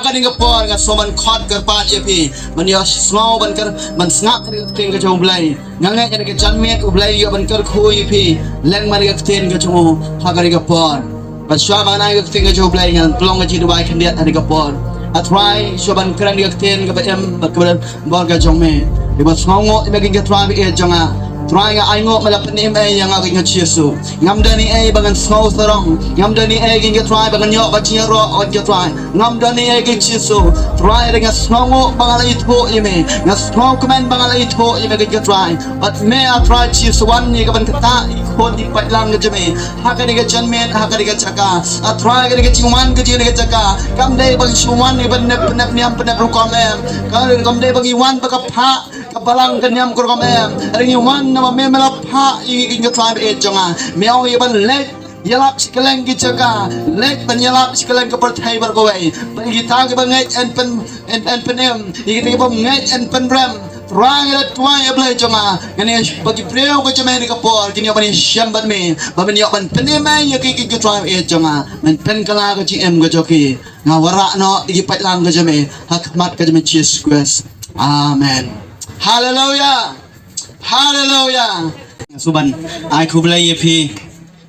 Haka ni kapor nga so man khot karpat ye pi man yo small ban kar man snap ni ting ka jong blai ngangai ni ka janmet ublai yo ban kar khui pi leng man ka tin ka jong haka ni kapor but shwa man ai ka ting ka jong blai ngan plong ka ji dubai kan dia ni kapor atrai shoban kran ni ka tin ka em ka bon ka jong me di ba snongo i maging ka try e jonga try nga ai ngo malap ni me yang ka nga chisu ngam dani e bangan snow sarong ngam dani e ging ka try bangan yo ka chi ro on ka try ngam dani e ki chisu try nga snongo bangala itho ime nga snow command bangala itho ime ka try but me a try chisu wan ni ka ban kata ikon di pa lang ka jame haka ni ka janmen haka ni ka chaka a try ka ni ka chiwan ka ji ni ka chaka kam dai bang chuwan ni ban nep niam pan ro kom em kam dai bang iwan ba ka pha ka balang ka niam ko kom em ring iwan na me mala pha i ka try e jonga meong i ban let yalap sikeleng ki jaga lek ban yalap sikeleng ka perthai bar ko wai ban gita ke bangai en penem i bom ngai en penram rang ila tuai ablai jonga ngani bagi preo ko jame ni ka por kini ban syam ban me ban yo ban penem ya ki try e jonga men pen kala ka ji em ga joki ngawara no i pai lang ka jame hakmat ka jame Jesus Christ amen hallelujah hallelujah suban ai kublai ye pi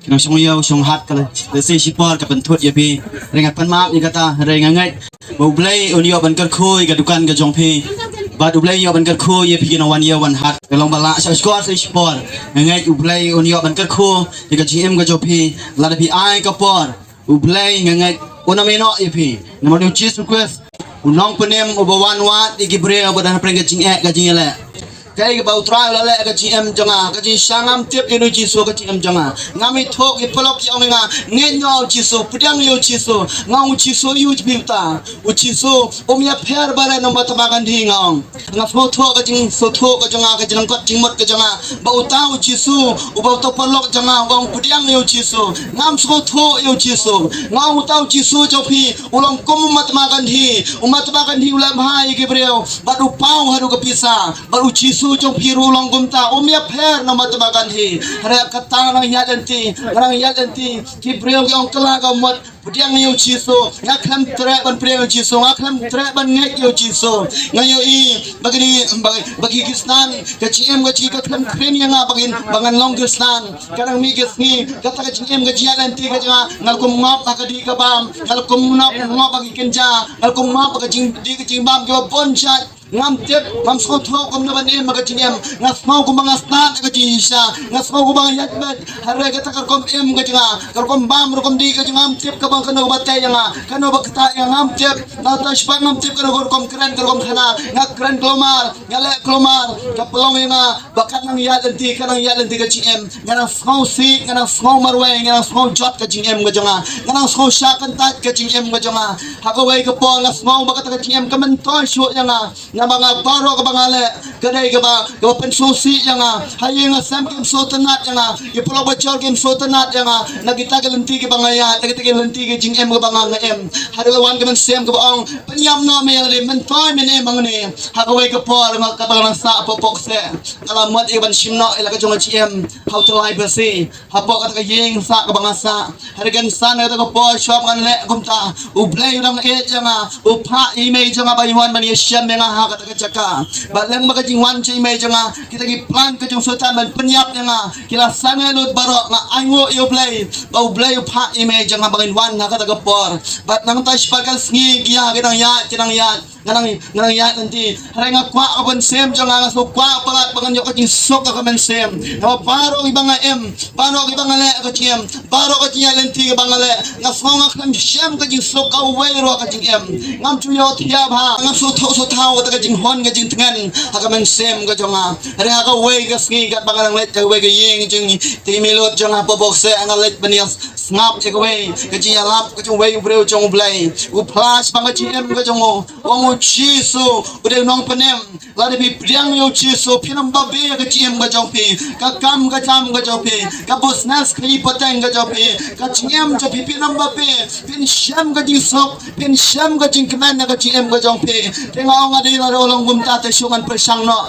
Kena sungyo sung hat kala desi sipor ka pentut ye pi ringat pan map ni kata ringat ngai bau blai unio ban kar khoi ka dukan ka jong pi ba du blai yo ban kar khoi ye pi kena wan year wan hat long bala sa skor se sipor ngai u blai unio ban kar kho ye ka gm ka jo pi la pi ai ka por u blai ngai una meno ye pi namo ni Jesus Christ unong penem ubawan wat igibre abadan preng ka jing e ka jing le kai ke bau trai la le ka gm jonga ka ji sangam tip inu ji so ka gm jonga ngami thok i polok ji onga nge nyaw ji so pudang yo ji so ngau ji so yu ji bilta u ji so omya pher bare no mata bagan di ngong nga pho tho ka jing so tho ka jonga ka jang kot jing mot ka jonga bau ta u ji so u bau to polok jonga ngong pudang yo ji so ngam so tho yo ji so ngau ta u ji so jo phi ulong kum mat magan di umat bagan di ulam hai ke breu badu pau haru ka pisa baru ji su jong piru long gumta umya pher na matbagan hi hare kata na yadanti rang yadanti ki breu ki ongkala ka mot pudiang yo chiso ngaklam tre ban breu chiso ngaklam tre ban ngek yo chiso ngayo i bagi kisnan ka ciem ka chi ka klam kren yang bagin bangan long kisnan kanang mi kisni kata ka ciem ka yadanti ka nga ngalkum ngap ka di ka bam ngalkum ngap bagi kenja ngalkum ngap ka jing di ka jing bam ka bonchat ngam tep ngam sotho kum na banem magatinyam ngasmau kum bangastan ka jinsa ngasmau kum bangyat bet hare ka takar kum em ka jinga kar kum bam kum di ka jingam tep ka bang kano batay nga kano bakta yang ngam tep na tash pa ngam tep kano kum kren kar kum khana ngak kren klomar ngale klomar ka pelong nga bakat nang yalanti kanang yalanti ka jingem ngana smau si ngana smau marwe ngana smau jot ka jingem ka jinga ngana smau syakan tat ka jingem ka jinga hakawai ka po ngasmau bakat ka jingem ka mentoy shu nga na mga baro ka bangale kadai ka ba ka pensusi nga hayi nga sam kim sotanat nga ipulo ba chol kim sotanat nga nagita ka lenti ka bangaya nagita ka lenti ka jing em ka banganga em hadawan ka man sem ka baong panyam no me le men toy men em mangni hakaway ka por nga ka bangang sa popokse alamot iban simno ila ka jong gm how to live si hapo ka yeng sa ka bangasa hadagan sana ka por shop kan le kumta ublay lang et nga upha email nga bayuan man yesem nga kata kecaka balang makajing wan cai mai janga kita gi plan ke jong sultan ban penyap nga kila sangai lut barok nga aingo yo play bau play pha image janga bangin wan nga kata kapor bat nang tash pagal sngi kia kinang ya nganang ya nanti harenga kwa aban sem janga nga so kwa palat bangan yo kajing sok ka men sem na paro ibanga em paro ibanga le ka chiem paro ka chia lenti ka bangale nga so nga kam sem kajing sok ka wei ro kajing em ngam chu yo thia bha ngam so thau ka jing hon ka jing tengan hakamen sem ka jonga re haka wei ka sngi ka bangalang let ka wei ka yeng jing ti milot jonga pobok se ang let banias snap che ka wei ka jing alap ka jong wei breu jong blai u plus bang ka jing em ka jongo ong chisu ude nong penem la de bi priang yo chisu pinam ba be ka jing ka jong pi ka kam ka jam ka jong pi ka busnas kli poteng ka jong pi ka jing em jo pi pinam ba be pin sham ka jing sok pin sham ka jing kemen ka jing em ka jong pi tenga ong adi la rolong gum ta te sungan persang no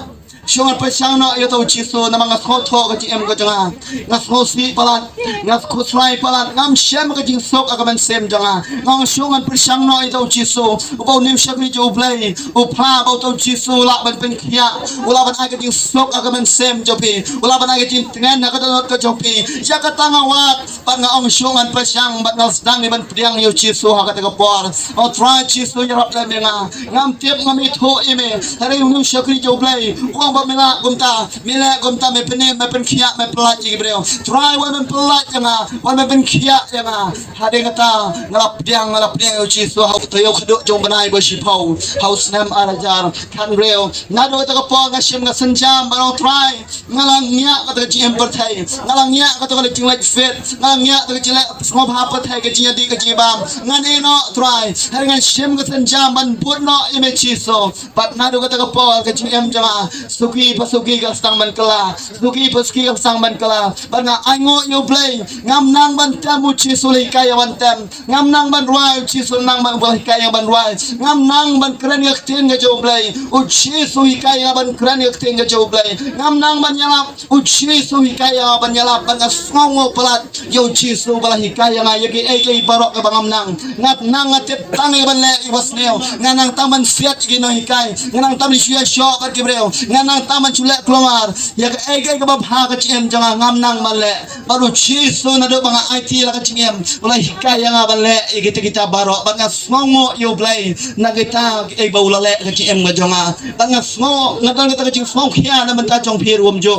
syungan pasang no yo tau chiso na mga khotho ka jim ka janga ngas khosi palat ngas khosrai palat ngam shem ka jing sok akaban sem janga ngong syungan pasang no yo tau chiso upau nim shakri jo blai upha bau tau chiso la ban pen khia ula ban aga jing sok akaban sem jopi ula ban aga jing tengan na ka donot ka jopi ya ka tanga wat pan nga ong syungan pasang bat ngal sedang ni ban priang yo chiso ha ka ta por o try chiso yo rap la menga ngam tiap ngam itho ime hari nim shakri jo blai ba mila gumta me pene me pen khia me pelat ji breo try wan men pelat janga wan me pen khia janga hade kata ngalap diang yo chi so hau tayo khdo jong banai bo shi phau house nam arajar kan breo nado ta ko pa nga shim nga sanjam ba try ngalang nya ka ta ji em per thai ngalang nya ka ta ko jing like fit ngalang nya ta ji like smo bha pa thai ka ji di ka ji bam ngan e no try har ngan shim nga sanjam ban put no ime chi so but nado ka ta ko pa ka ji em janga suki pasuki ka sang man kala suki paski ka sang man kala banga ango you play ngam nang ban tamu chi suli kaya wan tam ngam nang ban ruai chi sul nang ban bal kaya ban ruai ngam nang ban kran yak ten ga jo play u chi sui kaya ban kran yak ten ga jo play ngam nang ban yala u chi sui kaya ban yala ban songo palat yo chi su bal hikaya nga yagi ai barok ka bangam nang ngat nang ngat tangi ban le was neo nganang taman siat gi no hikai nganang tam li shia sho ka kibreo nganang taman chule keluar ya ai ka babha ka chem janga ngam nang male baru chi so na do banga IT la ka chem ulai hikaya nga bale kita baro banga songo yo blai na kita ai baula le ka chem ga jonga banga songo ngadang kita ka chem songo khia na menta jong phi rum jo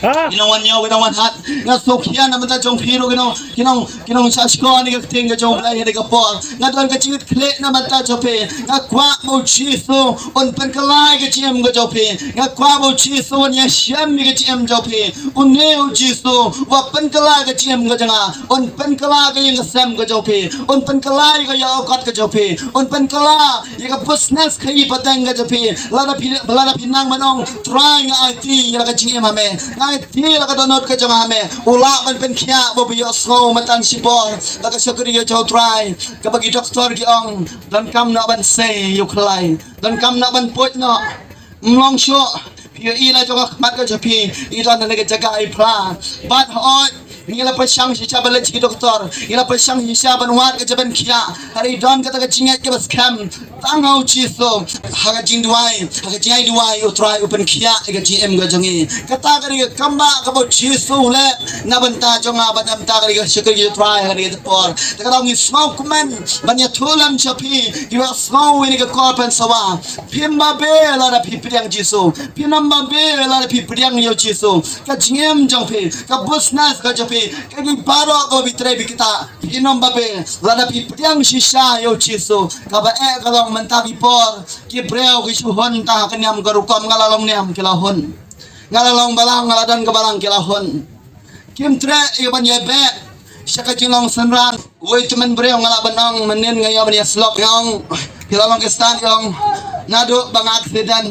Ginawan niyo, ginawan hat. Nga sokyan naman ta jong piro ginong sasko ni kating ka jong play hedi ka po. Nga doon ka chingit kle naman ta jope. Nga kwa mo chiso on pankalay ka chiem ka jope. Nga kwa mo chiso on ya siyam ni ka chiem jope. On neo chiso wa pankalay ka chiem ka janga. On pankalay ka yung kasem ka jope. On pankalay ka yung okat ka jope. On pankalay yung ka pusnes ka ipateng ka jope. Lada pinang manong try nga IT yung ka chiem hame. Ti la ka donot ka jama me ula man pen khia bo bi osno matan sipor la ka sakri yo chau try ka bagi doktor ki ong dan kam na ban say yu khlai dan kam na ban pot no mlong sho pi ila jo ka mat ka japi i dan na ka jaga I pra bat hot Ila pasang si chabal chi doktor ila pasang si chaban wat ka jaban khia hari don ka ta ka chingat ke bas kham tangau chi so haga jing duai utrai open khia ka gm ga jongi kata ka ri kamba ka bo chi so le na banta jonga badam ta ka ri shikri utrai hari por ta ka ngi smoke man banya thulam chapi ki wa smoke ni ka kor pen sawa phimba be la da phipriang chi so phinamba be la da phipriang yo chi so ka gm jong phe ka busnas ka kagi baro ko bitray bikita inom babe lada pipriang shisha yo chiso kaba kalong mentabi por ki breo ki suhon ta kanyam garukom ngalalong niam kilahon ngalalong balang ngaladan kabalang kilahon kim tre iban yebe syaka jinglong sanran woi temen breo ngalabanong menen ngayaban ya slok yang kilalong kestan yang nado bang aksiden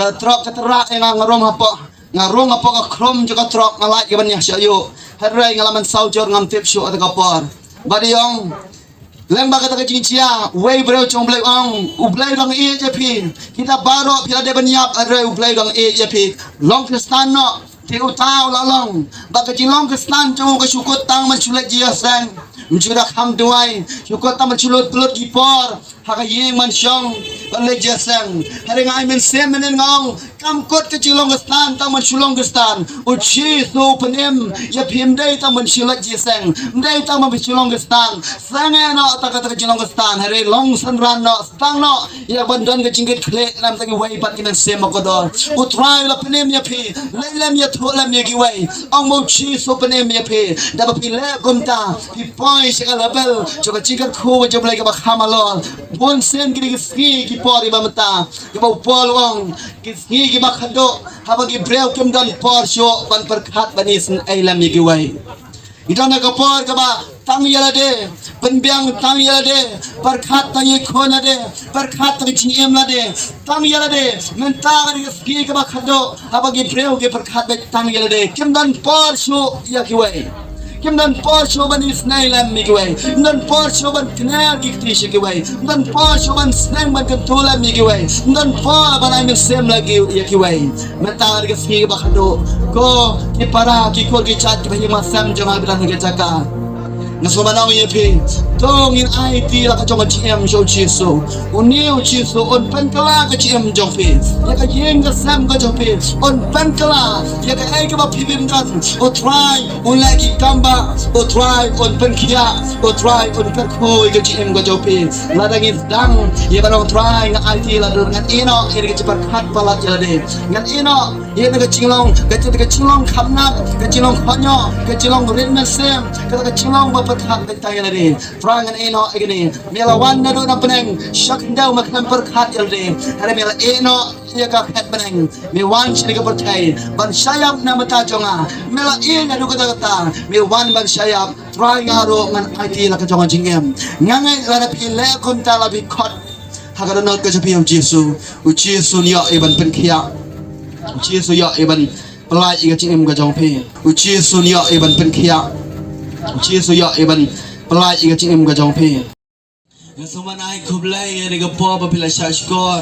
ka trok keterak yang ngarom hapo ngarung apa ka krom juga trok ngalai ke banyak syayo harai ngalaman saujor ngam tip syu at kapor badi yong leng ba kata kecincia wei bro chong blai ong ublai dang e je pi kita baro pila de banyak harai ublai dang e je pi long kristan no ti utau lalong ba ka long kristan chong ka syukut tang man chulat ji asan mencurak ham duai syukut tang man chulut pulut gipor hakaye man syong balai jasang hari ngai men semenen ngong kamkot ke chilong gestan tang man chulong gestan uchi so penem ya phim dei tang man chilat jasang dei tang man chulong gestan sange no ta ka chilong gestan hari long san ran no stang no ya bandon ke jingit khle nam tang wei pat kinan sem ko do utrai la penem ya phi lem ya tholam ya gi wei ong mo chi so penem ya phi da ba phi le gumta phi poi se ka label cho ka chikat khu jo blai ka ba khamalol bon sen giri ski ki pori ba mata ki ba polwong ki ski ki ba khado haba ki breu kem dan por sho ban perkhat banis ai lam yi wai idana ka por ka ba tang yala de penbiang tang yala de perkhat tang yi khona de perkhat tang chi em la de tang yala de menta giri ski ka ba khado haba ki breu ki perkhat be tang yala de kem dan por sho ya ki wai kim dan porsho ban isnai lam mi kwai dan porsho ban knar ki tish ki wai dan porsho ban snang ban kantula mi kwai dan po ban ai mi sem lagi ya ki wai mentar ke ski ba khado ko ki para ki ko ki chat ki bhi ma sam jama bilan ke jaka Nasumanaw ye pi tong in IT la ka chong GM show chiso uniu chiso on penkala ka GM jong pi ya ka yeng ka sam ka jong pi on penkala ya ka ai ka ba pibim dan o try on lagi kamba o try on penkia o try on perko ka GM ka jong pi la dang is dang ye ba long try nga IT la dur ngan ino iri ka cepat khat pala ya de ngan ino ye na ka chinglong ka chinglong khamnap ka chinglong khonyo ka chinglong rin sem ka chinglong ba pathat tayo na rin Frangan ino igini Milawan na doon ang panang Siyak daw magnampar khat yaldi Hari mila ino iya ka khat panang Miwan siya ka pertay Ban syayap na matajo nga Mila ina doon kata-kata Miwan ban syayap Frangan nga ro Ngan IT la ka jongan jingem Ngangay lanap ile Kunta labi kot Hakaranot ka sabi ang Jesu U Jesu niya iban penkiya U Jesu niya iban Pelay iga jingem ka jong pi U Jesu niya iban penkiya Jesu ya iban pelai iga cingem ga jong pe ngasoma nai kublai ini ga po pa pila shashkor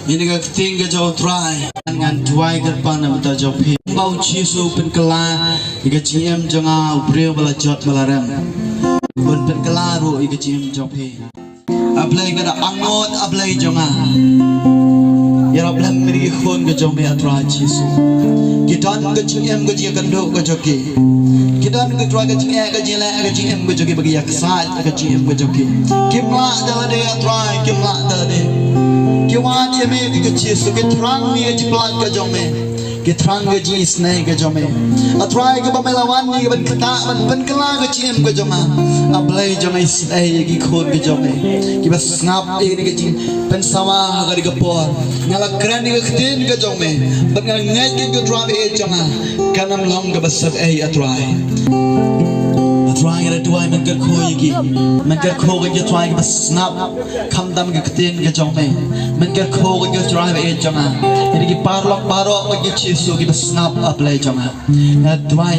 ini ga ting ga jong try ngan tuai ga pan na ta jong pe bau Jesu pen kala iga cingem jonga ubreu bala jot bala ram bon pen kala ro iga cingem jong pe ablai ga angot ablai jonga ya rablam meri khon ga jong pe atra Jesu kitan ga cingem ga ji kando ga joki Kidan ke drug ke ga jela ga GM ga jogi bagi yaksat ga GM ga jogi kimla dala de try kimla dala de kiwan ye me ga Jesu ke trang ni ga plat ga jome ke trang ga ji snai ga jome atry ga bamelawan ni ga ban kata ban kala ga GM ga joma ablai jome snai gi khod ga jome ki bas ngap e ni ga ji pen sama ga ga por ngala kran ni ga khtin ga jome ban ngai ga drug e joma kanam long ga basab e atry Try ra tuai man ka khoi gi man ka kho ga try ga snap kham dam ga kten ga jong me man ka kho ga try ba e jama ini gi parlok paro ga Jesu gi snap up le jama na try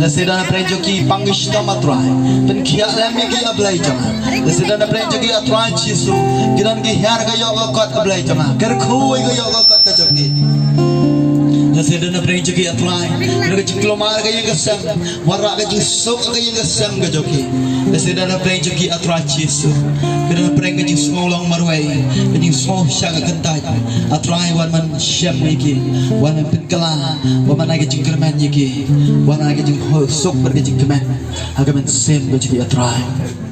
la seda na pre jo ki pangish ta ma try pen khia la me gi up le jama la seda na pre jo ki try Jesu gi dan gi har ga yo ga kot up le jama kar khoi ga yo ga kot ka jok gi Nasi dana pernah juga apply, mereka ciklo mar gaya kesam, warna gaya sok gaya kesam gaya joki. Nasi dana pernah juga apply Yesus, kerana pernah gaya semolong marwai, gaya semol syaga kentai, apply warna man syam lagi, warna penkala, warna gaya jengkerman lagi, warna gaya sok bergaya jengkerman, agak men sem gaya apply.